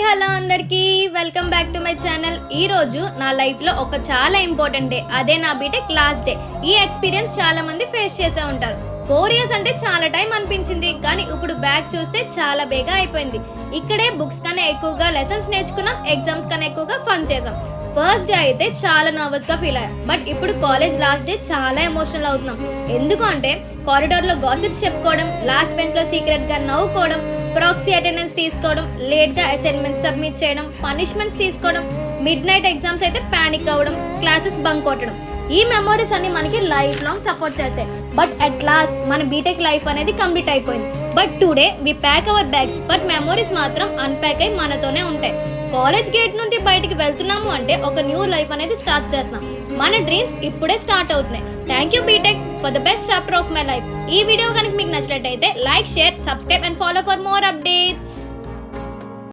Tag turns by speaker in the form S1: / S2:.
S1: Hello అందరికీ welcome back to my channel. ఈ రోజు నా లైఫ్ లో ఒక చాలా ఇంపార్టెంట్ డే, అదే నా బీటెక్ లాస్ట్ డే. ఈ ఎక్స్పీరియన్స్ చాలా మంది ఫేస్ చేసే ఉంటారు. 4 years అంటే చాలా టైం అనిపించింది, కానీ ఇప్పుడు బ్యాక్ చూస్తే చాలా బేగా అయిపోయింది. ఇక్కడే బుక్స్ కన్నా ఎక్కువగా లెసన్స్ నేర్చుకున్నాం, ఎగ్జామ్స్ కన్నా ఎక్కువగా ఫన్ చేసాం. ఫస్ట్ డే అయితే చాలా నర్వస్ గా ఫీల్ అయ్యా, బట్ ఇప్పుడు కాలేజ్ లాస్ట్ డే చాలా ఎమోషనల్ అవుతున్నాం. ఎందుకు అంటే కారిడార్ లో గాసిప్స్ చెప్పుకోవడం, లాస్ట్ బెంచ్ లో సీక్రెట్ గా నవ్వుకోవడం, ప్రాక్సీ అటెండెన్స్ తీసుకోవడం, లేట్ గా అసైన్మెంట్ సబ్మిట్ చేయడం, పనిష్మెంట్స్ తీసుకోవడం, మిడ్ నైట్ ఎగ్జామ్స్ అయితే పానిక్ అవ్వడం, క్లాసెస్ బంక్ కొట్టడం. ఈ మెమోరీస్ అన్ని మనకి లైఫ్ లాంగ్ సపోర్ట్ చేస్తాయి. బట్ అట్ లాస్ట్ మన బీటెక్ లైఫ్ అనేది కంప్లీట్ అయిపోయింది. But today we pack our bags, but memories మాత్రం అన్ప్యాక్ అయి మనతోనే ఉంటాయి. కాలేజ్ గేట్ నుండి బయటికి వెళ్తున్నాము అంటే ఒక న్యూ లైఫ్ అనేది స్టార్ట్ చేస్తున్నాం. మన డ్రీమ్స్ ఇప్పుడే స్టార్ట్ అవుతున్నాయి. Thank you BTech for the best chapter of my life. ఈ వీడియో కనుక మీకు నచ్చినట్టయితే like, share, subscribe and follow for more updates.